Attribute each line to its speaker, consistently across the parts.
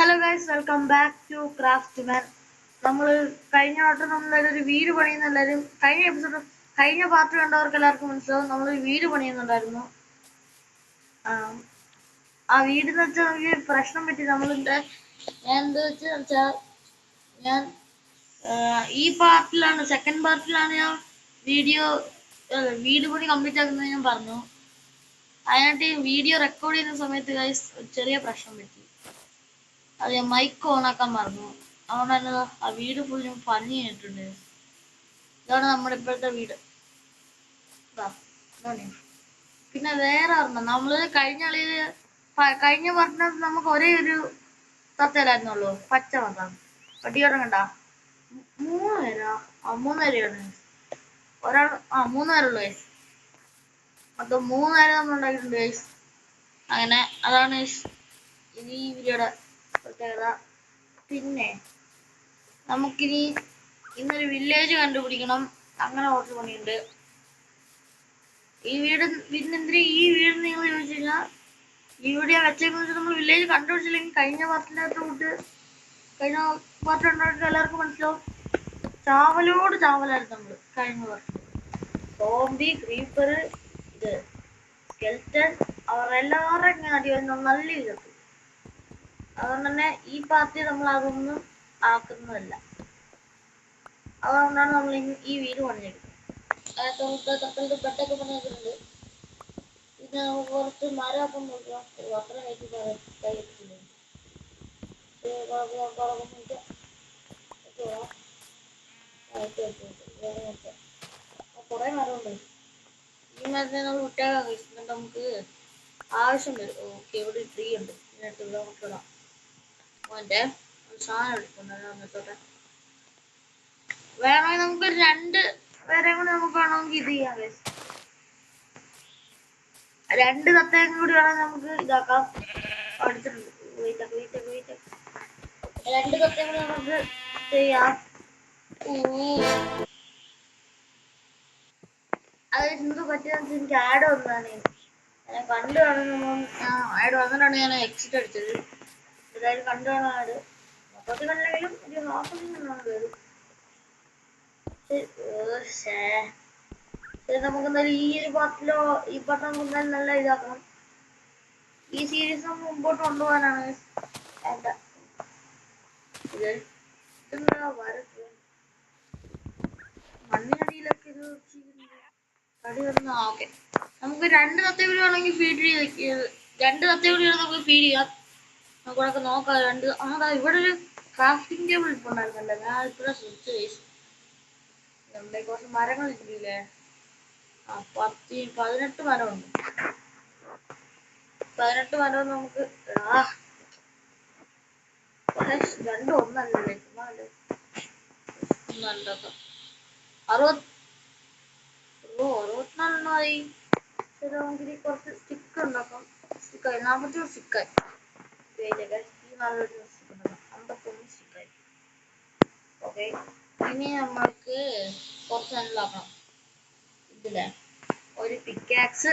Speaker 1: Hello guys, welcome back to craft man. നമ്മൾ കഴിഞ്ഞ വട്ടം നമ്മളൊരു വീട് പണിയുന്ന എല്ലാവരും കഴിഞ്ഞ പാർട്ട് കണ്ടവർക്ക് എല്ലാവർക്കും മനസ്സിലാവും. നമ്മളൊരു വീട് പണിയുന്നുണ്ടായിരുന്നു. ആ വീടെന്ന് വെച്ചാൽ നമുക്ക് പ്രശ്നം പറ്റി. ഞാൻ എന്താ വെച്ചാൽ ഞാൻ ഈ പാർട്ടിലാണ്, സെക്കൻഡ് പാർട്ടിലാണ് ഞാൻ വീട് പണി കംപ്ലീറ്റ് ആക്കുന്നത് ഞാൻ പറഞ്ഞു. അതിനായിട്ട് വീഡിയോ റെക്കോർഡ് ചെയ്യുന്ന സമയത്ത് ഗൈസ് ഒരു ചെറിയ പ്രശ്നം പറ്റി. അത് ഞാൻ മൈക്ക് ഓണാക്കാൻ മറന്നു. അതുകൊണ്ട് തന്നെ ആ വീട് ഫുൾ ഞാൻ പണി ചെയ്തിട്ടുണ്ട്. ഇതാണ് നമ്മുടെ ഇപ്പോഴത്തെ വീട്. പിന്നെ വേറെ ഒരെണ്ണം നമ്മള് കഴിഞ്ഞ പറഞ്ഞത് നമുക്ക് ഒരേ ഒരു തത്തയിലായിരുന്നുള്ളൂ, പച്ച മത്തം. പട്ടിയോടെ കണ്ട 3 പേരാ? 3 പേരാണ് ഒരാൾ. 3 പേരുള്ളൂ ഗൈസ്. മൊത്തം 3 പേരെ നമ്മൾ ഉണ്ടാക്കിയിട്ടുണ്ട് ഗൈസ്. അങ്ങനെ അതാണ് ഈ വീഡിയോയുടെ പ്രത്യേകത. പിന്നെ നമുക്കിനി ഇന്നൊരു വില്ലേജ് കണ്ടുപിടിക്കണം. അങ്ങനെ കുറച്ച് പണിയുണ്ട്. ഈ വീട് പിന്നെന്തിനാ ഈ വീട് നിങ്ങൾ ചോദിച്ചു കഴിഞ്ഞാൽ, ഈ വീഡിയോ വെച്ചേക്കെന്ന് നമ്മൾ വില്ലേജ് കണ്ടുപിടിച്ചില്ലെങ്കിൽ കഴിഞ്ഞ പാർട്ടിനകത്തോട്ട് എല്ലാവർക്കും മനസ്സിലാവും. ചാവലായിരുന്നു നമ്മള് കഴിഞ്ഞ പാർട്ടി. സോംബി, ക്രീപ്പർ, ഇത് സ്കെൽറ്റൻ, അവരെല്ലാവരും ഇങ്ങനെ അടി വരുന്ന നല്ല ഇതൊക്കെ. അതുകൊണ്ട് തന്നെ ഈ പാർട്ടി നമ്മൾ അതൊന്നും ആക്കുന്നതല്ല. അതുകൊണ്ടാണ് നമ്മൾ ഈ വീട് പണിഞ്ഞെടുക്കുന്നത്. തക്കളുടെ ബെഡൊക്കെ പണിയെടുക്കുന്നുണ്ട്. പിന്നെ നമുക്ക് കുറച്ച് മരമൊക്കെ നോക്കാം. അത്ര കഴിച്ചിട്ടില്ല. കുറെ മരമുണ്ട്. ഈ മരത്തിനെ നമ്മൾ വിട്ടേക്കാൻ കഴിച്ചിട്ടുണ്ട്. നമുക്ക് ആവശ്യം വരും. ഓക്കെ, ഇവിടെ ട്രീ ഉണ്ട്. ഇതിനകത്ത് ഇവിടെ നമുക്ക് ഇടാം. മോൻ്റെ സാധനം എടുക്കുന്നുണ്ട്. എന്നിട്ടോട്ടെ വേണമെങ്കിൽ നമുക്ക് 2 പേരെ കൂടി നമുക്ക് വേണമെങ്കിൽ ഇത് ചെയ്യാം. 2 തത്തയും കൂടി വേണമെങ്കിൽ നമുക്ക് ഇതാക്കാം. അടുത്തിട്ടുണ്ട്. 2 തത്തയും കൂടി നമുക്ക് ചെയ്യാം. അത് എന്ത് പറ്റിയെന്ന് വെച്ചാൽ എനിക്ക് ആഡ് വന്നതാണ്. ഞാൻ കണ്ടു കാണുമ്പോൾ ആഡ് വന്നിട്ടാണ് ഞാൻ എക്സിറ്റ് അടിച്ചത്. ഏതായാലും കണ്ടു കാണാൻ ആഡ് മൊത്തത്തിൽ അല്ലെങ്കിലും ഒരു ഹാഫ് വരും. നമുക്ക് എന്തായാലും ഈ ഒരു പാർട്ടിലോ ഈ പാർട്ട് നമുക്ക് എന്തായാലും നല്ല ഇതാക്കണം. ഈ സീരീസ് നമുക്ക് മുമ്പോട്ട് കൊണ്ടുപോകാനാണ് എന്റെ മണ്ണിനടിയിലൊക്കെ ഇത് കടി വരുന്ന. ഓക്കെ, നമുക്ക് 2 തത്തവിളി വേണമെങ്കിൽ ഫീഡ് ചെയ്ത് 2 തത്തവിളിയാണ് നമുക്ക് ഫീഡ് ചെയ്യാം. നമുക്കിവിടെ നോക്കാം. ഇവിടെ ഒരു ക്രാഫ്റ്റിംഗ് ടേബിൾ ഇപ്പൊ ഉണ്ടായിരുന്നല്ലേ, ഞാൻ ഇപ്പോഴാ ശ്രദ്ധിച്ചു. നമ്മുടെ കുറച്ച് മരങ്ങൾ ഇട്ടില്ലേ? 18 മരമുണ്ട്. 18 മരം നമുക്ക് 2 ഒന്നല്ലേ, 64 നമുക്കിനി കുറച്ച് സ്റ്റിക്ക് ഉണ്ടാക്കാം. സ്റ്റിക്കായി 41 സ്റ്റിക്കായി. ഈ 51 സ്റ്റിക്കായി. ഓക്കെ, ഇനി നമ്മൾക്ക് കുറച്ച് ഉണ്ടാക്കണം. ഇതില്ലേ ഒരു പിക്കാക്സ്,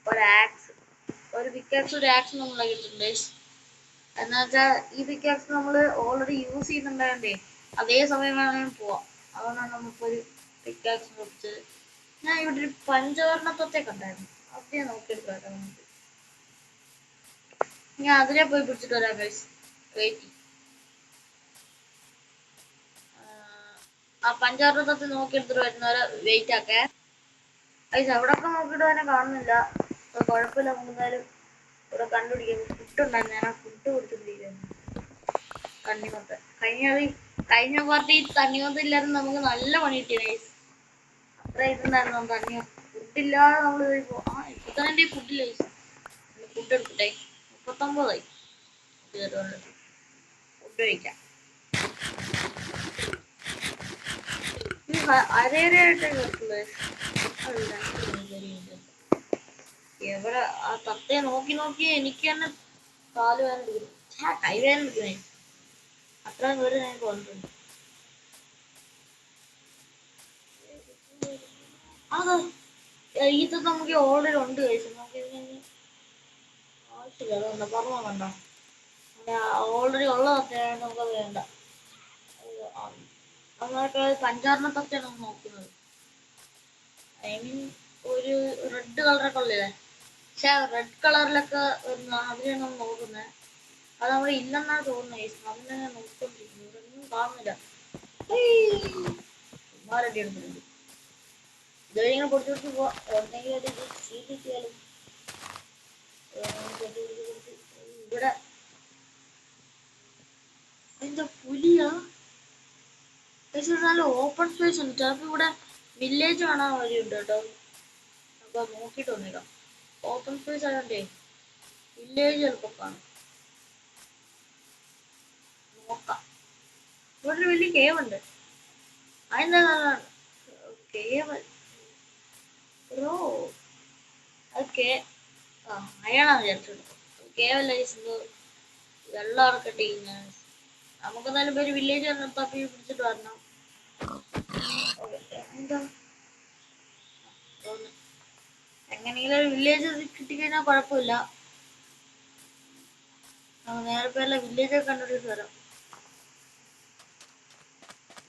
Speaker 1: ഒരു ആക്സ് നമ്മൾ കിട്ടുന്നുണ്ട്. എന്നാ വെച്ചാൽ ഈ പിക്കാക്സ് നമ്മൾ ഓൾറെഡി യൂസ് ചെയ്യുന്നുണ്ടായോണ്ടേ അതേ സമയം വേണമെങ്കിൽ പോവാം. അതുകൊണ്ടാണ് നമുക്കൊരു പിക്കാക്സ് കൊടുത്ത്. ഞാൻ ഇവിടെ ഒരു പഞ്ചവർണ്ണത്തെ കണ്ടായിരുന്നു. അത് ഞാൻ നോക്കിയെടുക്കാം. ഞാൻ അതിനെ പോയി പിടിച്ചിട്ട് വരാം ഗൈസ്. വെയിറ്റ്. ആ പഞ്ചവർണ്ണത്തെ നോക്കിയെടുത്തിട്ട് വരുന്നവരെ വെയിറ്റ് ആക്കേ ഗൈസ്. അവിടെയൊക്കെ നോക്കിയിട്ട് തന്നെ കാണുന്നില്ല. കുഴപ്പമില്ല, നമുക്ക് എന്തായാലും ഇവിടെ കണ്ടുപിടിക്കാം. ഫുഡുണ്ടായിരുന്നു. ഞാൻ ആ ഫുഡ് കൊടുത്തിട്ടില്ലായിരുന്നു. തണ്ണിമത്തൻ കഴിഞ്ഞ പാർട്ടി തണ്ണിമത്തം നമുക്ക് നല്ല പണി കിട്ടിയ ഗൈസ്. അത്ര ഇതുണ്ടായിരുന്നു ഫുഡില്ലാതെ നമ്മൾ ഇപ്പൊ തന്നെ എന്റെ ഫുഡില്ല ഗൈസ്. ഫുഡ് എടുക്കട്ടെ. 39 ഫുഡ് കഴിക്കാം. അരേരയായിട്ടേ കേട്ടുള്ളൂ. എവിടെ ആ തത്തയെ നോക്കി എനിക്ക് തന്നെ കാല് വേദന എടുക്കുന്നു. കൈ വേദന എടുക്കുന്നേ. അത്രയും ദൂരം ഞാൻ കൊണ്ടിട്ടുണ്ട്. ഇത് നമുക്ക് ഓർഡർ ഉണ്ട് കഴിച്ചു. നമുക്ക് ഇതിന് ആവശ്യമില്ല. അതുകൊണ്ട് പറഞ്ഞോ കണ്ടോ, ഓൾറെഡി ഉള്ളതൊക്കെ നമുക്ക് വേണ്ട. നമ്മളൊക്കെ 5-6 തത്തെയാണ് നോക്കുന്നത്. ഐ മീൻ ഒരു റെഡ് കളറൊക്കെ ഉള്ളേ. പക്ഷെ റെഡ് കളറിലൊക്കെ വരുന്ന അതിലാണ് നമ്മൾ നോക്കുന്നത്. അത് അവിടെ ഇല്ലെന്നാണ് തോന്നുന്നത്. അതിനെ നോക്കിക്കൊണ്ടിരിക്കുന്നു. ഇതൊന്നും കാണുന്നില്ല. റെഡി എടുക്കുന്നുണ്ട്. ഇതുവരെ ഇങ്ങനെ പൊടിച്ചു പോവാ. എന്തെങ്കിലും ഒരു ഇത് ചെയ്തിട്ടാലും ഇവിടെ എന്താ പുലിയാ? പക്ഷെ നല്ല ഓപ്പൺ സ്പേസ് ഉണ്ട്. ചിലപ്പോ ഇവിടെ വില്ലേജ് കാണാൻ വഴിയുണ്ട് കേട്ടോ. അപ്പൊ നോക്കിട്ട് വന്നേക്കാം. ഓപ്പൺ സ്പേസ് ആയതുകൊണ്ടേ വില്ലേജ് ചിലപ്പോ കാണും. നോക്കാം. ഇവിടെ ഒരു വലിയ കേവ് ഉണ്ട്. അതിന്റെ കേവ് ബ്രോ അത് അയാളാണ് വിചാരിച്ചത്. കേവല്ല വെള്ളം ഇറക്കട്ടെ. നമുക്ക് എന്നാലും ഒരു വില്ലേജ് തപ്പി പിടിച്ചിട്ട് വരണം. എന്താ എങ്ങനെയെങ്കിലും ഒരു വില്ലേജ് കിട്ടിക്കഴിഞ്ഞാൽ കുഴപ്പമില്ല. നേരെ പേരുള്ള വില്ലേജ് ഒക്കെ കണ്ടിട്ട് വരാം.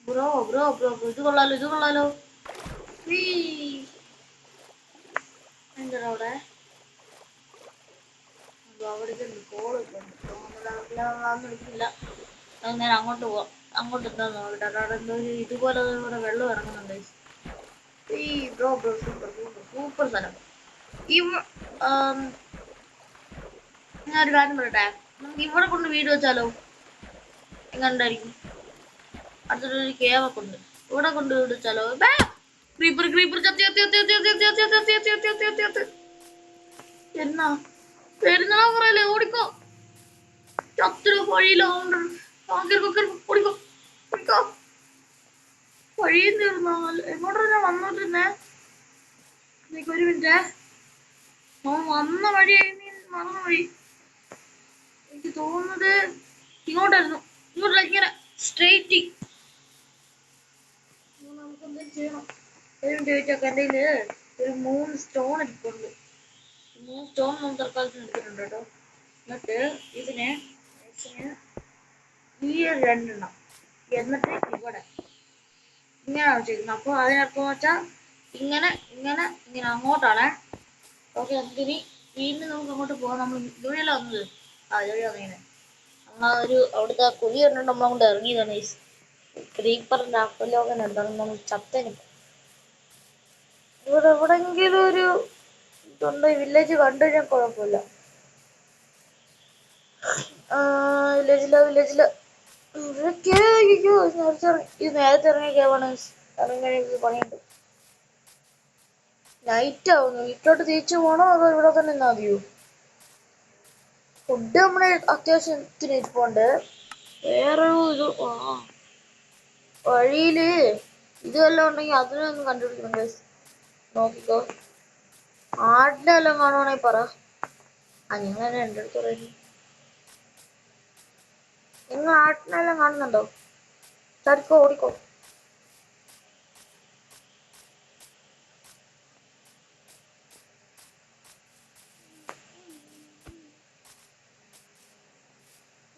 Speaker 1: ബ്രോ ബ്രോ ബ്രോ ഇത് കൊള്ളാലോ, ഇത് കൊള്ളാലോ. എന്താ അവിടെ അവിടേക്ക് കോള് എടുക്കില്ല. അത് നേരെ അങ്ങോട്ട് പോവാം. അങ്ങോട്ട് എന്താന്ന് നോക്കട്ടെ. അവിടെ എന്തോ ഇതുപോലെ ഇവിടെ വെള്ളം ഇറങ്ങുന്നുണ്ട്. Bro bro super super super സ്ഥലം. ഞാൻ ഒരു കാര്യം പറയട്ടെ. നമുക്ക് ഇവിടെ കൊണ്ട് വീട് വെച്ചാലോ? എങ്ങനെണ്ടായിരിക്കും? അടുത്തൊരു കേവൊക്കെ ഉണ്ട്. ഇവിടെ കൊണ്ട് വീട് വെച്ചാലോ? ക്രീപ്പർ ക്രീപ്പർ എന്നാ പെരുന്നാൾ പറയല്ലേ? ഓടിക്കോ. ചത്തിരോ വഴിയിലോ ഓടിക്കോ ഓടിക്കോ. വഴിയും തീർന്നോ? എങ്ങോട്ടാ ഞാൻ വന്നോണ്ടിരുന്നേ? ഒരു മിനിറ്റ്. വന്ന വഴി മറന്ന വഴി. എനിക്ക് തോന്നുന്നത് ഇങ്ങോട്ടായിരുന്നു. ഇങ്ങോട്ടല്ല, ഇങ്ങനെ സ്ട്രെയിറ്റ്. നമുക്ക് എന്തെങ്കിലും ചെയ്യണം. ചോദിച്ചോക്കെ. എൻ്റെ കയ്യില് ഒരു 3 സ്റ്റോൺ ഇരിപ്പുണ്ട്. 3 സ്റ്റോൺ നമ്മൾ തൽക്കാലത്തിന് എടുത്തിട്ടുണ്ട് കേട്ടോ. എന്നിട്ട് ഇതിന് ഈ 2 എണ്ണം എന്നിട്ട് ഇവിടെ ഇങ്ങനെയാണ് ചെയ്യുന്നത്. അപ്പോൾ അതിനർത്ഥം വെച്ചാൽ ഇങ്ങനെ ഇങ്ങനെ ഇങ്ങനെ അങ്ങോട്ടാണ്. ഓക്കെ. നമുക്കിനി വീണ്ടും നമുക്ക് അങ്ങോട്ട് പോകാം. നമ്മൾ ഇതുവഴിയല്ല വന്നത്. ഇതുവഴി വന്നിങ്ങനെ നമ്മളൊരു അവിടുത്തെ കുഴി കണ്ടിട്ട് നമ്മളങ്ങോട്ട് ഇറങ്ങിയതാണ്. ക്രീപ്പറിന്റെ അപ്പലോകൻ എന്താണ് നമ്മൾ ചത്തനും. ഇവിടെ എവിടെങ്കിലും ഒരു ഇതുണ്ട്. വില്ലേജ് കണ്ടു കഴിഞ്ഞാൽ കുഴപ്പമില്ല. വില്ലേജില് ഇത് നേരത്തെ ഇറങ്ങിയ കേവാണ്. ഇറങ്ങി പണിയുണ്ട്. നൈറ്റ് ആവുന്നു. വീട്ടിലോട്ട് തിരിച്ചു പോകണോ അതോ ഇവിടെ തന്നെ നിന്നാ മതിയോ? ഫുഡ് നമ്മളെ അത്യാവശ്യത്തിന് ഇരിപ്പുണ്ട്. വേറെ ഇത് വഴിയില് ഇത് വല്ലതും ഉണ്ടെങ്കിൽ അതിനൊന്നും കണ്ടുപിടിക്കണം. നോക്കിക്കോ. ആടിനെല്ലാം കാണുവാണെങ്കിൽ പറ. അങ്ങനെ എൻ്റെ അടുത്ത് പറയുന്നു. നിങ്ങൾ ആട്ടിനെല്ലാം കാണുന്നുണ്ടോ? ചരിക്കോ ഓടിക്കോ.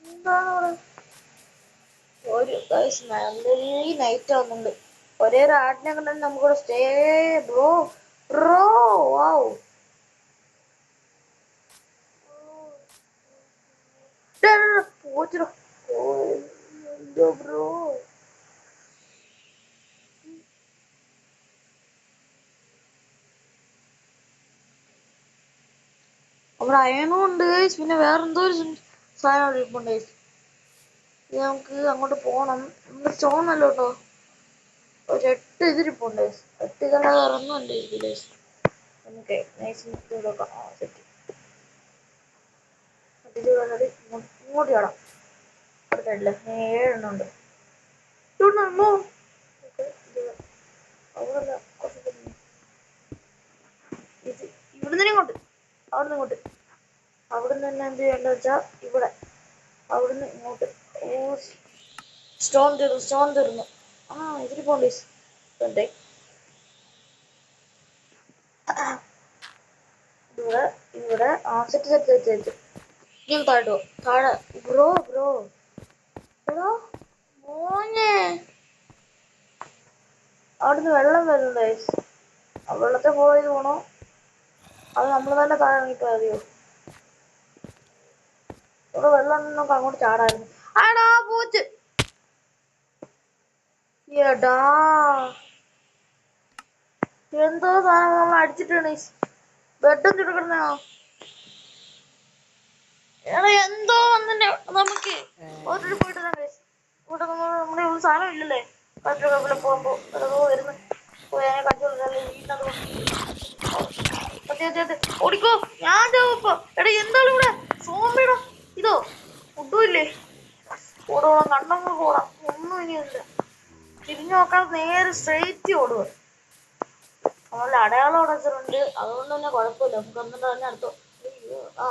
Speaker 1: എന്താണ് ഒരു നല്ലൊരു നൈറ്റ് ആവുന്നുണ്ട്. ഒരേ ഒരു ആടിനെ കണ്ടാൽ നമുക്കിവിടെ സ്റ്റേ. ബ്രോ ബ്രോ വാവ്. പോച്ചോ ബ്രോ. അവിടെ അയണും ഉണ്ട്. പിന്നെ വേറെന്തോ ഒരു സാധനം അവിടെ ഇരിപ്പുണ്ട്. നമുക്ക് അങ്ങോട്ട് പോണം. നമ്മുടെ സ്റ്റോൺ അല്ലോ കേട്ടോ. ഒരു 8 ഇതിരിപ്പുണ്ട്. 8 ഇതല്ലാതെ ഇറങ്ങുന്നുണ്ട് ഇതില്. നമുക്ക് ഇങ്ങോട്ട് ചാടാം. അടുത്തല്ലേ 7 എണ്ണം ഉണ്ട്. ഇവിടുന്ന് ഇങ്ങോട്ട്, അവിടുന്ന് ഇങ്ങോട്ട്. അവിടുന്ന് തന്നെ എന്ത് ചെയ്യണ്ട വെച്ചാ ഇവിടെ അവിടുന്ന് ഇങ്ങോട്ട്. സ്റ്റോൺ തീർന്നു. ഇതിൽ പോണ്ടേ. ഇവിടെ സെറ്റ് ഞാൻ താഴെ ബ്രോ ബ്രോ എടോ മോനെ അവിടുന്ന് വെള്ളം വരുന്നുണ്ട് ഗൈസ്. ആ വെള്ളത്തിൽ പോയത് പോണോ അത് നമ്മൾ തന്നെ താഴെ ഇറങ്ങിയിട്ട് മതിയോ? ഇവിടെ വെള്ളം നമുക്ക് അങ്ങോട്ട് ചാടായിരുന്നു. ആടാ പൂച്ച് എടാ എന്തോ സാധനം നമ്മൾ അടിച്ചിട്ടാണ് ബെഡും ചുരുക്കണോ. എടാ എന്തോ വന്നിട്ട് നമുക്ക് ഓരോരു പോയിട്ട് ഇവിടെ നമ്മുടെ ഒരു സാധനം ഇല്ലല്ലേ. കട്ടിലെ പോകുമ്പോ എടോ വരുന്നു പോയി അതിനെ കണ്ടുകൊടുക്കാതെ വീട്ടിനകത്ത് ഓടിക്കോ. ഞാൻ ചാവപ്പോ എടാ എന്താണ് ഇവിടെ സോംബിടോ ഇതോ ഫുഡും ഇല്ലേ. ഓടോളം കണ്ണങ്ങ് പോടാം ഒന്നും ഇനിയില്ല. തിരിഞ്ഞു നോക്കാതെ നേരെ സ്ട്രെയിറ്റ് ഓടുക. നമ്മളുടെ അടയാളം അടച്ചിട്ടുണ്ട് അതുകൊണ്ട് തന്നെ കുഴപ്പമില്ല. നമുക്ക് എന്നിട്ട് തന്നെ അടുത്തോ ആ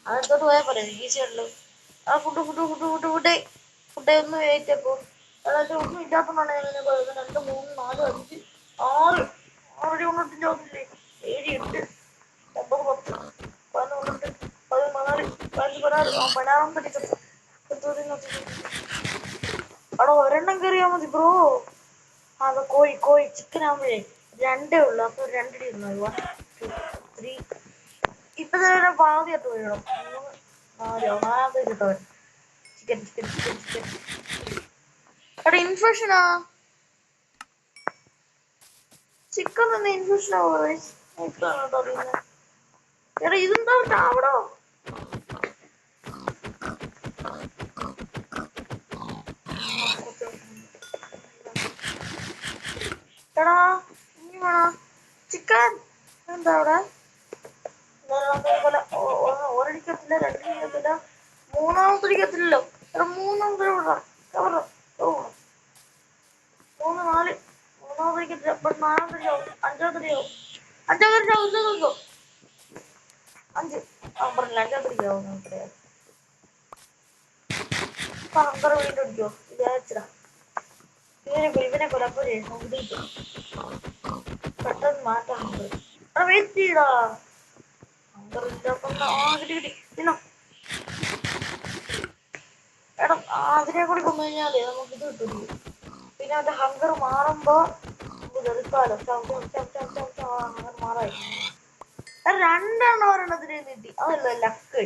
Speaker 1: അതെടുത്തോട്ട് പോയാൽ പോരെ ഈസി ഉള്ളു. ആ ഫുഡ് ഫുഡ് ഫുഡ് ഫുഡ് ഫുഡേ ഫുഡേ ഒന്ന് വേറ്റപ്പോ അതായത് ഒന്നും ഇല്ലാത്തതാണ്. 2 3 4 5 6 6 യൂണിറ്റ് ജോബില്ലേ 7 8 9 10 11 14 15 16 അവിടെ ഒരെണ്ണം കയറിയാൽ മതി ബ്രോ. അത് കോഴി കോഴി ചിക്കൻ ആകുമ്പോഴേ 2 ഉള്ളു. അപ്പൊ 2 ഇരുന്നു 1 2 3 ഇപ്പൊ തന്നെ പാതി എട്ട് വീഴണം 3 4 5 കിട്ടോ ചിക്കൻ ചിക്കൻ ചിക്കൻ ചിക്കൻ. എടാ ഇൻഫെക്ഷനാ ചിക്കൻ തന്നെ ഇൻഫെക്ഷൻ ആവുക. എടാ ഇതെന്താ ചാവടോ. എടാ ഇനി വേണോ ചിക്കൻ എന്താ അവിടെ ഒരടിക്കത്തില്ല 2 അടിക്കത്തില്ല 3 അടിക്കത്തില്ലല്ലോ. എടാ 3 വിടാം 3 4 അടിക്കത്തില്ല 4 അടിയാവും 5 അടിയാവും 5 അടിയാവും 5 പറഞ്ഞില്ല 5 അടിയാവും. ഹങ്കർ വീണ്ടും അടിക്കോ വിചാരിച്ചടാ. ഇവനെ കൊലപ്പോ നമുക്ക് പെട്ടെന്ന് മാറ്റാൻ വെയിറ്റ് ചെയ്താ കിട്ടി കിട്ടി തിന്നോ. എടാ അതിനെ കൂടി കൊന്നു കഴിഞ്ഞാലേ നമുക്ക് ഇത് കിട്ടും. പിന്നെ അവന്റെ ഹങ്കർ മാറുമ്പോ നമുക്ക് ചെറുക്കാലോ. ഹങ്കർ മാറായി 2 ഒരെണ്ണത്തിന് കിട്ടി. അതല്ല ലക്ക്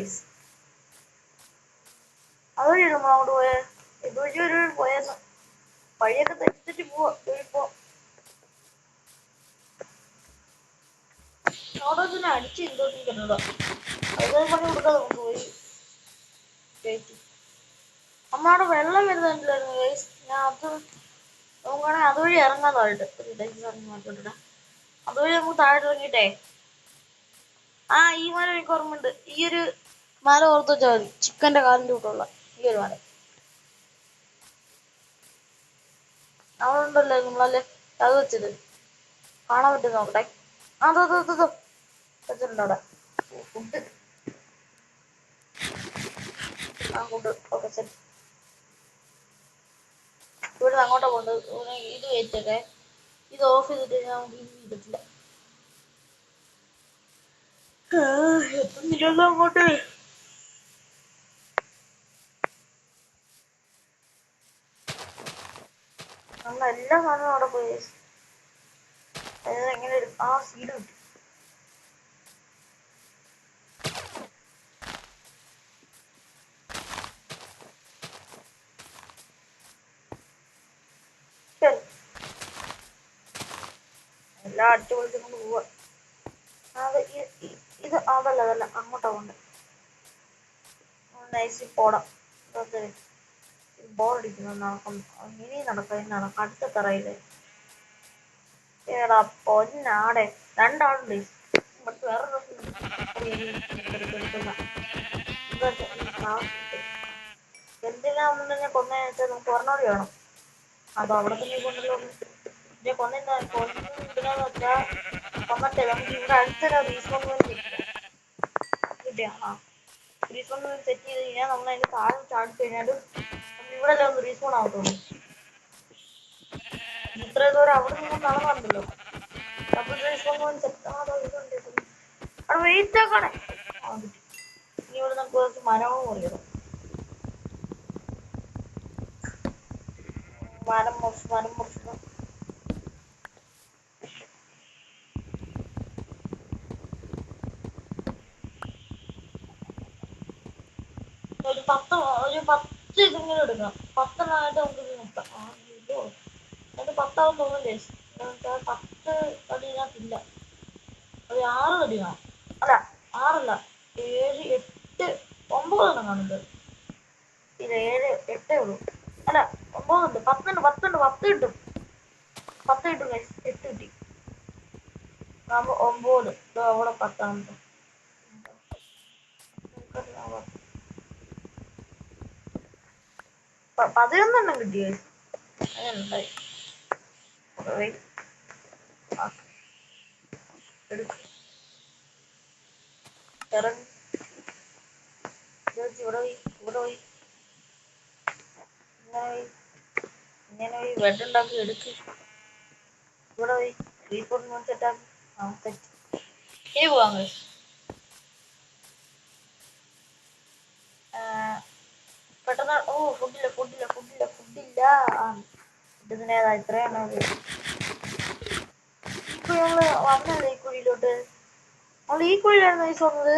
Speaker 1: അതുവഴി നമ്മൾ അങ്ങോട്ട് പോയേ. ഇതുവഴി ഒരു പോയെന്ന് വഴിയൊക്കെ തെറ്റിച്ച് പോവാ. അവിടെ തന്നെ അടിച്ച് എന്തോട്ടിട്ടുണ്ടോ അത് പണി കൊടുക്കാതെ നമുക്ക് പോയി നമ്മളവിടെ വെള്ളം വരുന്നുണ്ടായിരുന്നു ഗൈസ്. ഞാൻ അത് നോക്കുകയാണെങ്കിൽ അതുവഴി ഇറങ്ങാൻ താഴോട്ട് മാറ്റിട്ടാ. അതുവഴി നമുക്ക് താഴോട്ട് ഇറങ്ങിയിട്ടേ ഈ മല എനിക്ക് ഓർമ്മയുണ്ട്. ഈ ഒരു മല ഓർത്ത് വെച്ചാൽ മതി. ചിക്കന്റെ കാലിന്റെ കൂട്ടുള്ള ഈ ഒരു മല അവിടെ ഉണ്ടല്ലോ നമ്മളല്ലേ അത് വെച്ചത് കാണാൻ പറ്റും നോക്കട്ടെ. അതോ വെച്ചിട്ടുണ്ട് അവിടെ ഫുഡ്. ഫുഡ് ഓക്കെ ശരി. ഇവിടുന്ന് അങ്ങോട്ടാ പോകേണ്ടത്. ഇത് വെച്ചൊക്കെ ഇത് ഓഫ് ചെയ്തിട്ട് നമുക്ക് ഇത് ചെയ്തിട്ടില്ല. എത്തുന്നില്ലല്ലോ അങ്ങോട്ട്. നമ്മൾ എല്ലാ സാധനവും അവിടെ പോയി. എങ്ങനെ സീഡ് കിട്ടി. എല്ലാം അടിച്ചു പൊളിച്ചുകൊണ്ട് പോവാ. ഇത് അതല്ല അങ്ങോട്ടാ പോണ്ട്. നൈസ് പോടാം. ബോറടിക്കുന്നു ഇനി നടക്കാം അടുത്ത തറയില്. ഏടാ പൊന്നാടെ 2 ആളുണ്ട്. വേറെ എന്തിനാ കൊന്നേന്ന് വെച്ചാൽ നമുക്ക് ഒരെണ്ണോടി വേണം. അതോ അവിടെ തന്നെ കൊണ്ടല്ലോ കൊന്നെന്തിനാന്ന് വെച്ചാ കൊന്നട്ടെ നമുക്ക് ഇവിടെ അടുത്തൊരു റീസ്പോൺ കിട്ടിയ റീസ്പോൺ സെറ്റ് ചെയ്ത് കഴിഞ്ഞാൽ നമ്മൾ അതിന്റെ താഴെ ചാടി കഴിഞ്ഞാലും ഇവിടെ ഒന്ന് റീസ്പോൺ ആവത്തുള്ളൂ. ഇത്രയും ദൂരം അവിടെ നിന്ന് നടന്നുണ്ടല്ലോ ഡബിൾ റീസ്പോൺ സെറ്റ് അവിടെ വെയിറ്റ് ആക്കണേ. ഇനി ഇവിടെ നമുക്ക് കുറച്ച് മരവും മുറിയണം. മരം മുറിച്ചു. ഒരു 10 ഇതിങ്ങനെ എടുക്കണം. 10 നമുക്ക് ഇത് നോക്കാം. അത് 10 തോന്നുന്നില്ലേ? 10 അടി ഇതിനകത്തില്ല. ഒരു 6 അടി കാണാം. അല്ല 6 അല്ല, 7, 8, 9 കാണുന്നത്. ഇല്ല 7, 8 ഉള്ളൂ. അല്ല 9 ഉണ്ട്. 10 ഉണ്ട്. 10 കിട്ടും. 10 കിട്ടും ഗൈസ്. 8 കിട്ടി. 9 അവിടെ 10 11 കിട്ടിയ അങ്ങനെ ഇങ്ങനെ പോയി ബെഡ് ഉണ്ടാക്കി എടുക്ക്. ഇവിടെ പോയി 3 സെറ്റാക്കി. ഇനി പോവാം ഗൈസ്. പെട്ടെന്ന് ഫുഡില്ല. ഇതിനേതാ ഇത്രയാണ്. ഇപ്പൊ നമ്മള് വന്നല്ലേ ഈ കുഴിയിലോട്ട്. നമ്മൾ ഈ കുഴിയിലായിരുന്നു ഗൈസ് വന്നത്.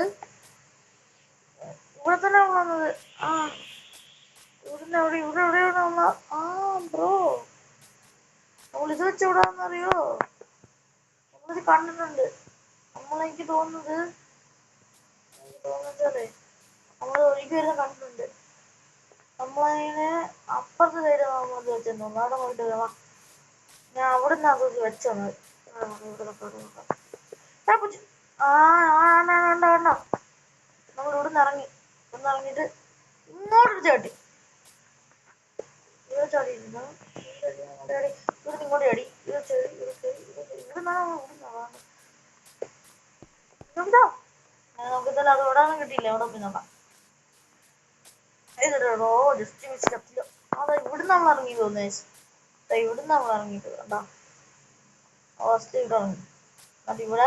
Speaker 1: ഇവിടെ തന്നെ വന്നത്. ഇവിടെ ബ്രോ നമ്മളിത് വെച്ച് എവിടാന്നറിയോ? നമ്മളിത് കണ്ടിട്ടുണ്ട്. എനിക്ക് തോന്നുന്നത് നമ്മൾ ഒരിക്കൽ വരുന്ന കണ്ടിട്ടുണ്ട്. നമ്മളതിന് അപ്പുറത്തെ സൈഡ് നമ്മൾ വെച്ചെന്നു. അവിടെ പോയിട്ട് ഞാൻ അവിടെ നിന്നാ വെച്ചത്. നമ്മൾ ഇവിടുന്ന് ഇറങ്ങിയിട്ട് ഇങ്ങോട്ടൊരു ചാട്ടി. ഇങ്ങോട്ട് ചാടി. നമുക്കിതല്ല അത് ഓടാനും കിട്ടിയില്ല. അവിടെ പോയി നോക്കാം. ജസ്റ്റ് മിസ് കത്തില്ല. അതാ ഇവിടുന്ന് നമ്മൾ ഇറങ്ങി തോന്നുന്നു. ഇവിടുന്ന് നമ്മൾ ഇറങ്ങിയിട്ട് കണ്ടാ ഫസ്റ്റ് ഇവിടെ ഇറങ്ങി. എന്നിട്ട് ഇവിടെ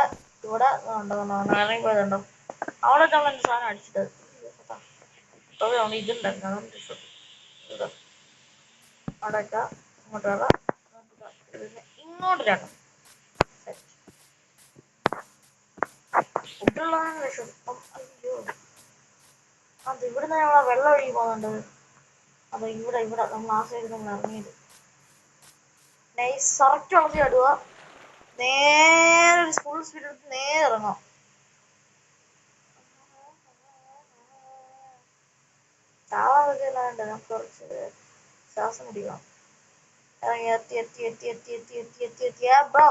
Speaker 1: ഇറങ്ങിപ്പോയതുണ്ടോ? അവിടെ നമ്മൾ എന്ത് സാധനം അടിച്ചിട്ടത്. ഇതുണ്ടായിരുന്നു. അവിടെ വെക്കാം. ഇങ്ങോട്ട് വരാം. ഇങ്ങോട്ട് ചേട്ടം ഫുഡുള്ളതാണ് ലക്ഷം. അയ്യോ അത് ഇവിടുന്ന് ഞങ്ങളെ വെള്ളം ഒഴുകി പോകുന്നുണ്ട്. അപ്പൊ ഇവിടെ നമ്മൾ ആ സൈഡിൽ നമ്മൾ ഇറങ്ങിയത് നൈസ് കറക്റ്റ് വളർത്തി അടുക. നേരെ ഒരു സ്കൂൾ സ്പീഡ് എടുത്ത് നേരെ ഇറങ്ങാം. ചാവാൻ പറ്റില്ലാണ്ട് നമുക്ക് കുറച്ച് ശ്വാസം പിടിക്കണം. ഇറങ്ങി എത്തി ബ്രോ.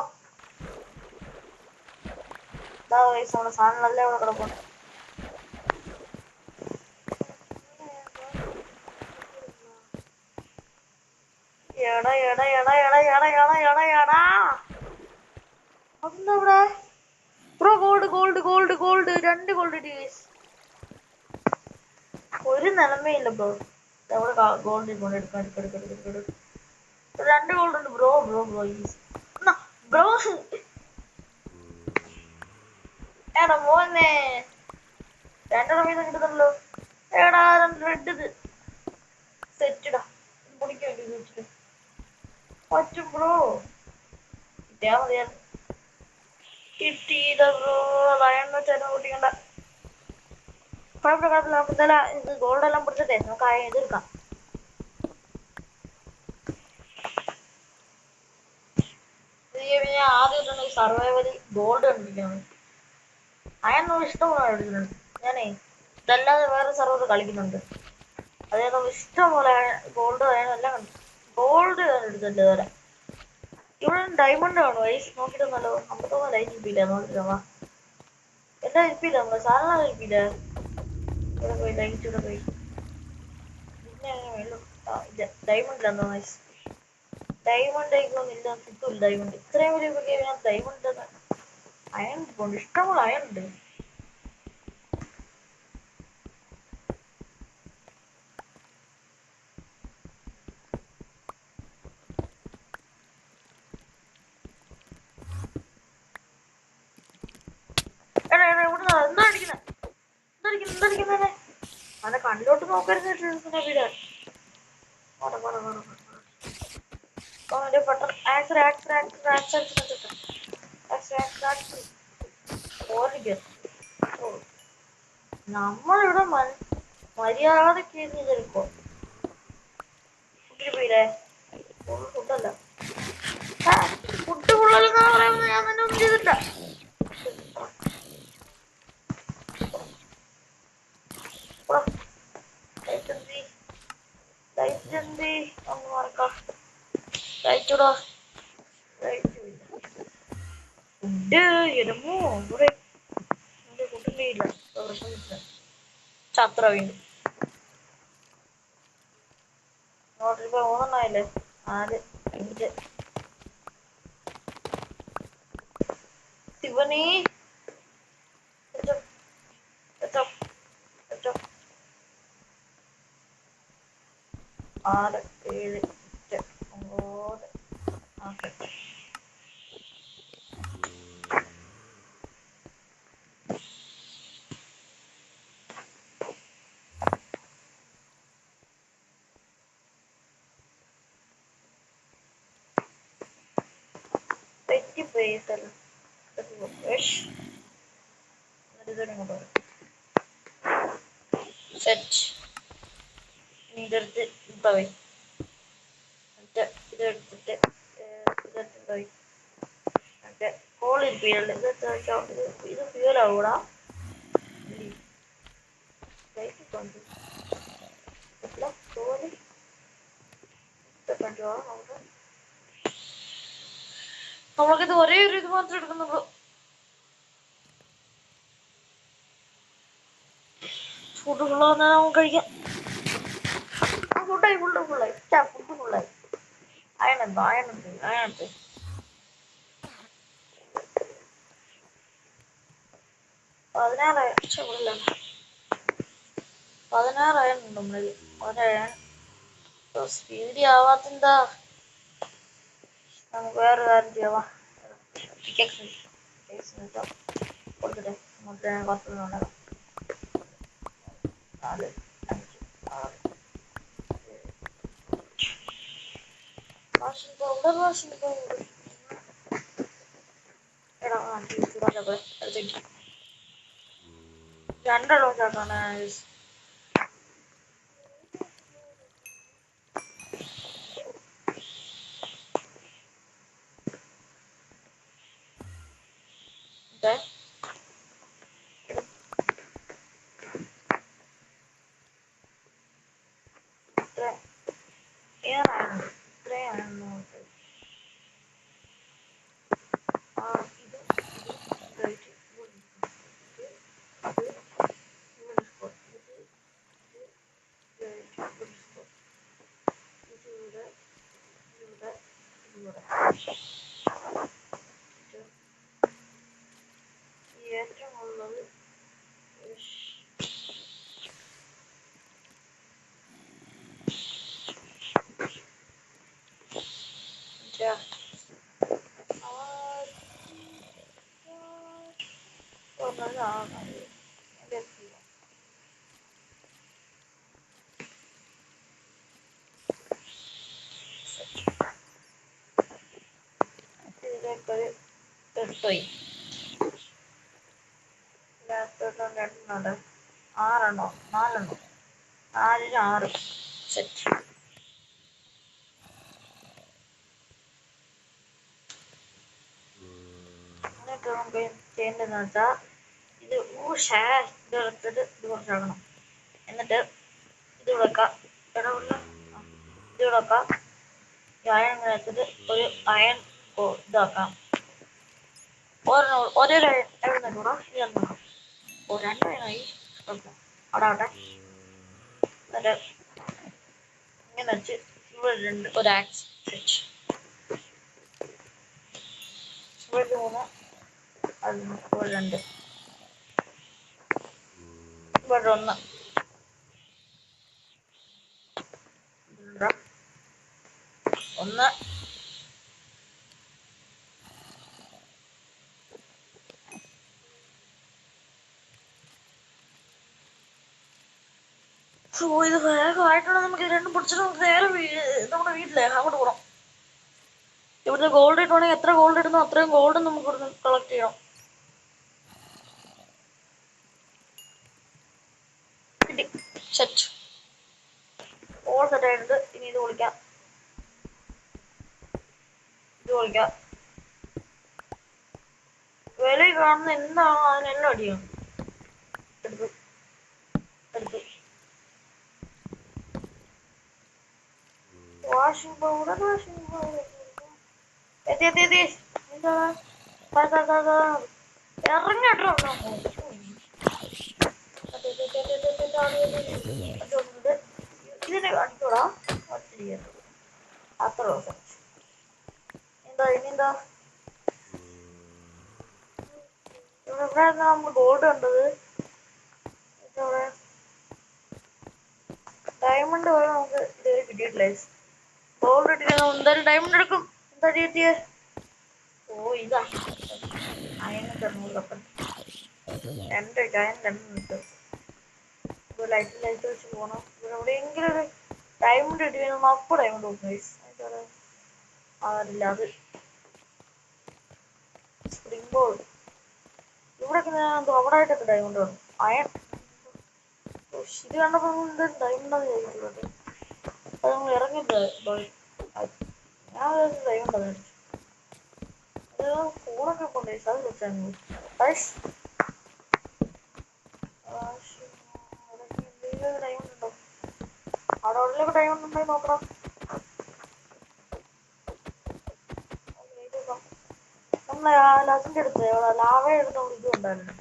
Speaker 1: നമ്മുടെ സാധനങ്ങളെല്ലാം ഇവിടെ കിടപ്പുണ്ട്. ബ്രോ ഗോൾഡ് 2 ഗോൾഡ് ടീസ്. ഒരു നിലമയില്ല ബ്രോ. അവിടെ ഗോൾഡ് എടുക്കാം. 2 ഗോൾഡ് ഉണ്ട് ബ്രോ. എടാ മോനെ 2 സമയത്ത് കിട്ടുന്നുള്ളൂ. എടാ 2 റെഡ് സെറ്റിടാ പൊടിക്കാൻ വേണ്ടി വെച്ചിട്ട് പറ്റും ബ്രോ. കിട്ടിയാ മതിയായിരുന്നു. കിട്ടിയില്ല ബ്രോ. അതായെന്ന് വെച്ചാൽ പൊട്ടിക്കണ്ട. കുഴപ്പമില്ല. നമുക്ക് എന്തായാലും ഇത് ഗോൾഡ് എല്ലാം പിടിച്ചിട്ടേ നമുക്ക് ഇത് എടുക്കാം. ആദ്യം സർവൈവൽ ഗോൾഡ് കണ്ടിരിക്കണം. അതൊന്നും ഇഷ്ടംപോലെ എടുക്കുന്നുണ്ട്. ഞാനേ ഇതല്ലാതെ വേറെ സർവർ കളിക്കുന്നുണ്ട്. അതായത് ഇഷ്ടംപോലെ ഗോൾഡ് എല്ലാം കണ്ടു. ഗോൾഡ് എടുത്തിട്ടുണ്ട് ഇതുവരെ. ഇവിടെ ഡയമണ്ട് ആണോ വൈസ് നോക്കിയിട്ടൊന്നല്ലോ. 51 ലൈൻ ഇരിപ്പില്ല. നോക്കിട്ടാ എല്ലാം ഇരിപ്പില്ല. നമ്മള് സാധനം ഇരിപ്പില്ല. ഇവിടെ പോയി ലൈറ്റ് ഇവിടെ പോയി പിന്നെ ഇല്ല ഡയമണ്ടിലെന്തോ വൈസ് ഡയമണ്ട് ആയിക്കൊന്നില്ല. കിട്ടൂല ഡയമണ്ട്. ഇത്രയും വലിയ ഡയമണ്ട് അയൺ കൊണ്ട് ഇഷ്ടംപോലെ അയൺ ഉണ്ട്. എന്താ അവനെ കണ്ടിലോട്ട് നോക്കരുത്. വീട് അവന്റെ പെട്ടെന്ന് ആക്സർ ആക്സർ ആക്സർ ആക്സർ ആക്സർ ആക്സർ ആക്സർ ഓടിക്കുക. നമ്മളിവിടെ മര്യാദക്ക് ചെയ്തെടുക്കോ. ഫുഡിന് പോയില്ലേ? ഫുഡല്ല, ഫുഡ് ഫുള്ളല്ലെന്നാ പറയുന്നത്. ഞാൻ തന്നെ ഒന്നും ചെയ്തിട്ടില്ല. ഒന്ന് മറക്കാം. കഴിച്ചൂടാ. ഫുഡ് ഇടുമോ ഇവിടെ ഫുഡിന്റെ ഇല്ല. ചത്ര വീണ്ടും നോട്ടിപ്പോ 3 4 5 ശിവനീ 6 7 8 9 തെറ്റിപ്പോയിട്ടല്ലോ. സെറ്റ് ഇതെടുത്ത് പോയി ഇതെടുത്തിട്ട് ഇതെടുത്ത് മറ്റേ കോളിൽ ഫ്യൂൽ ഇത് ഫ്യൂലാവൂടാ. നമ്മൾക്കിത് ഒരേ ഒരു ഇത് മാത്രം എടുക്കുന്നുള്ളൂ. ഫുഡ് ഫുള്ളാവുന്ന നമുക്ക് കഴിക്കാം. ഫുഡായി ഫുഡ് ഫുള്ളായി. അയണത്ത് 16 അയണുണ്ട് നമ്മളിൽ. ഒരയൺ സ്പീഡി ആവാത്തെന്താ? നമുക്ക് വേറെ കാര്യം ചെയ്യാവാ. കൊടുത്തിട്ടെ നമുക്ക് കുറച്ചുണ്ടാകാം. 4 5 6 രണ്ടെണ്ണം ചേർക്കാണ്. ഏറ്റവും ഉള്ളത് എടുത്തോയി. രണ്ടെണ്ണുണ്ട്. 6 4 4 6 സെറ്റ്. എന്നിട്ട് നമുക്ക് ചെയ്യേണ്ടതെന്ന് വെച്ചാൽ ഇത് ഇതെടുത്തിട്ട് ഇത് കുറച്ചാക്കണം. എന്നിട്ട് ഇത് വെക്കാം. ഇത് വെക്കാം. ഈ അയൺ വെച്ചിട്ട് ഒരു അയൺ ഇതാക്കാം. ഒരേ അയൺ കൂടാ. ഇതെന്നാ 2 അയണായി. അവിടെ ആവട്ടെ. എന്നിട്ട് ഇങ്ങനെ വെച്ച് ഇവിടെ ഒരു ആക്സ് വെച്ച് ഇവിടെ 3 അതിന് ഇവിടെ 2 ഇവിടെ 1 1 ഇത് വേഗമായിട്ടുള്ള നമുക്ക് 2 പൊടിച്ചിട്ട് നമുക്ക് നേരെ നമ്മുടെ വീട്ടിലെ അങ്ങോട്ട് പോകണം. ഇവിടുത്തെ ഗോൾഡ് ഇട്ടുവാണെങ്കിൽ എത്ര ഗോൾഡ് ഇടുന്നോ അത്രയും ഗോൾഡ് നമുക്ക് ഇവിടുന്ന് കളക്ട് ചെയ്യണം. കിട്ടി. സെറ്റ്. ഓൾ സെറ്റ് ആയിട്ടുണ്ട്. ഇനി ഇത് പൊളിക്കാം. വില കാണുന്ന എന്താണോ അതിനെല്ലാം അടിയാണ്. എടുത്തു. വാഷിംഗ് പൗഡർ എത്തി. ഇറങ്ങട്ടോ. ഇതിനെ അടിച്ചോടാ. അത്ര ദിവസം ഇനിയെന്താ ഇവിടെ നമ്മൾ ഗോൾഡ് കണ്ടത്. ഡയമണ്ട് പോലെ നമുക്ക് ഇതുവരെ കിട്ടിയിട്ടില്ല. ഗോൾഡ് കിട്ടിയാൽ എന്തായാലും ഡയമണ്ട് എടുക്കും. എന്താ കിട്ടിയേ? ഓ ഇതാ അയനൊക്കെ 2 കിട്ടും. ലൈറ്റ് വെച്ച് പോകണം. ഇവിടെ എവിടെയെങ്കിലും ഒരു ഡയമണ്ട് കിട്ടി കഴിഞ്ഞാൽ അപ്പോൾ ഡയമണ്ട് കൊടുക്കും. അതല്ല അത് സ്പ്രിംഗ് ബോൾ ഇവിടെയൊക്കെ ഞാൻ ഓവറായിട്ടൊക്കെ ഡയമണ്ട് വേണം. അയൺ ഇത് കണ്ടപ്പോൾ എന്തായാലും ഡയമണ്ടാന്ന് ചോദിക്കുന്നത്. അത് നമ്മൾ ഇറങ്ങിയിട്ട് ഞാൻ ഡയമണ്ട് മേടിച്ചു. അത് ഫോണൊക്കെ കൊണ്ട് അത് വെച്ചാൽ ഡയമണ്ട് ഉണ്ടോ? അവിടെ ഉള്ളിലൊക്കെ ഡയമണ്ട് ഉണ്ടോ നോക്കണം. നമ്മളെ ലസിന്റെ അടുത്ത് ലാവ എടുത്ത ഇത് ഉണ്ടായിരുന്നു.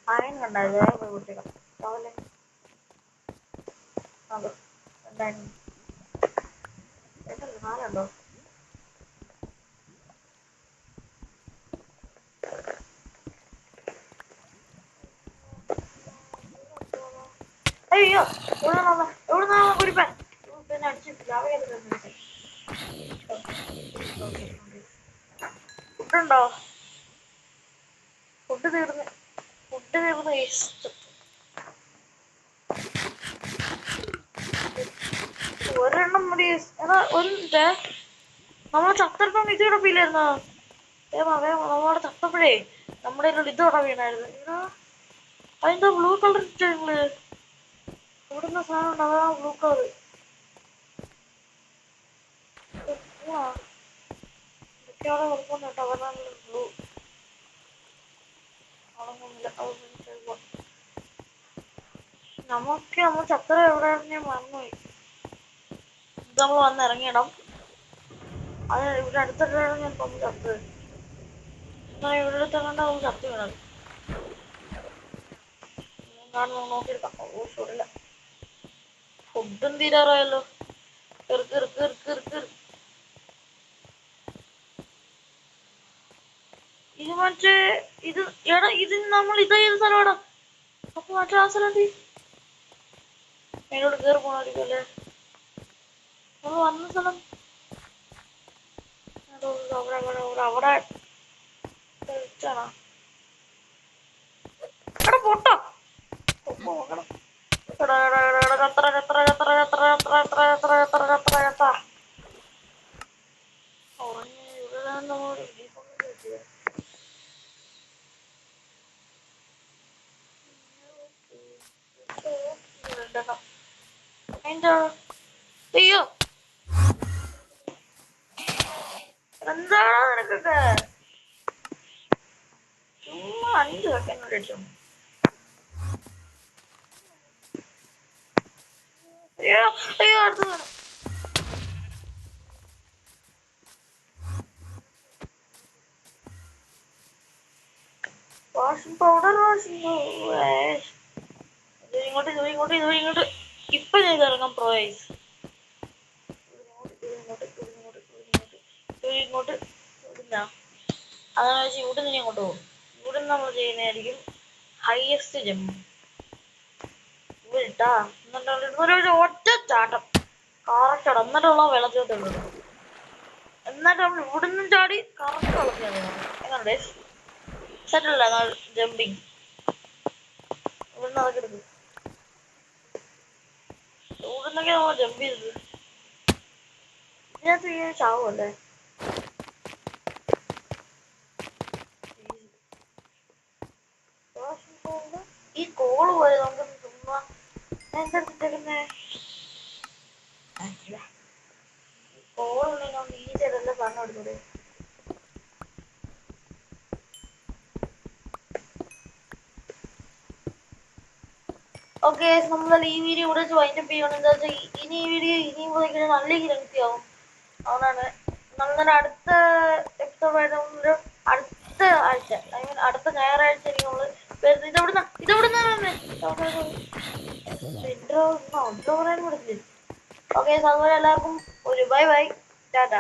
Speaker 1: അയൺ കണ്ടായിരുന്നു. വേറെ പോയി കുട്ടികൾ രാവിലെ അത് എന്തായിരുന്നു 4 അയ്യോ എവിടുന്നാ കുടിപ്പൻ പിന്നെ അടിച്ചിട്ട് ലാവ ഫുഡുണ്ടോ? ഫുഡ് തീർന്ന് ഒരെണ്ണം മതി. എന്നാ ഒരു നമ്മളെ ചത്തപ്പം ഇത് കിടപ്പില്ലായിരുന്നോ? നമ്മളവിടെ ചത്തപ്പോഴേ നമ്മുടെ ഇത് ഇവിടെ വീണായിരുന്നു. അതിന്റെ ബ്ലൂ കളർ ഇട്ടങ്ങള് ഇവിടുന്ന സാധനം ഉണ്ട്. അതാ ബ്ലൂ കളർ. ഇതൊക്കെയാണ് കൊടുക്കുന്ന കേട്ടോ. അതാണ് ബ്ലൂ നമ്മൾ ചത്തറ എവിടെ ഞാൻ മറന്നുപോയി. ഇത് നമ്മൾ വന്ന് ഇറങ്ങിയിടാം. അത് ഇവിടെ അടുത്തിട്ടാണ് ഞാൻ ഇപ്പം ചത്തത്. എന്നാ ഇവിടെ അടുത്തെങ്ങാണ്ട് നമ്മൾ ചത്ത് വീണത് കാണുന്നു. നോക്കിയെടുക്കാം. ഓ ഷോറില്ല. ഫുഡും തീരാറായല്ലോ. ഇത് മറ്റേ ഇത് എടാ ഇത് നമ്മൾ ഇത് ചെയ്ത സ്ഥലമാടാ. അപ്പൊ മറ്റേ ആ സ്ഥലം എന്നോട് കയറി പോണായിരിക്കും അല്ലേ? നമ്മൾ വന്ന സ്ഥലം അവിടെ എടാ പൊട്ടോ നോക്കണം. അയ്യോ എന്താണോ നിനക്കൊക്കെ ചുമ്മാ 5 സെക്കൻഡ് അടിച്ചു. അയ്യോ അടുത്ത് വാഷിംഗ് പൗഡർ ഇങ്ങോട്ട് ഇപ്പൊ ഞാൻ ഇറങ്ങാം. പ്രോയ്സ് ഇങ്ങോട്ട് അതാണ് വെച്ചാൽ ഇവിടെ നിന്ന് അങ്ങോട്ട് പോകും. ഇവിടെ നിന്ന് നമ്മൾ ചെയ്യുന്നതായിരിക്കും ഹയസ്റ്റ് ജമ്പ്. ഇവിടെ ഇട്ടാ എന്നിട്ട് ഒറ്റ ചാട്ടം കറക്റ്റ് ഇടാം. എന്നിട്ടുള്ള വെള്ളത്തിലോട്ട് ഇടും. എന്നിട്ട് നമ്മൾ ഇവിടുന്ന് ചാടി കറക്റ്റ് വെള്ളത്തിൽ എങ്ങനെ സെറ്റല്ല ജമ്പിങ്. ഇവിടുന്ന് അതൊക്കെ എടുക്കും. ഇവിടുന്നൊക്കെ നമ്മൾ ജമ്പ് ചെയ്തത് ഇതിനകത്ത് ചാവും അല്ലേ? കോള് പോയത് നമുക്ക് ചുമ്മാ എന്താ കിട്ടുന്നേ കോളുണ്ടെങ്കിൽ നമുക്ക് ഈ ചെറുതെല്ലാം പറഞ്ഞു കൊടുത്തത്. ഓക്കെ, നമ്മൾ ഈ വീഡിയോ ഇവിടെ വൈൻഡപ്പ് ചെയ്യണം. എന്താ വെച്ചാൽ ഇനി ഈ വീഡിയോ ഇനിയും പോയി നല്ല ലെങ്തി ആവും. അതുകൊണ്ടാണ് നമ്മൾ അടുത്ത എപ്പിസോഡ് അടുത്ത ആഴ്ച, ഐ മീൻ അടുത്ത ഞായറാഴ്ച നമ്മൾ ഇൻട്രോ പറയാൻ കൊടുത്തില്ല. ഓക്കെ, അതുപോലെ എല്ലാവർക്കും ഒരു ബൈ ബൈ, ടാറ്റ.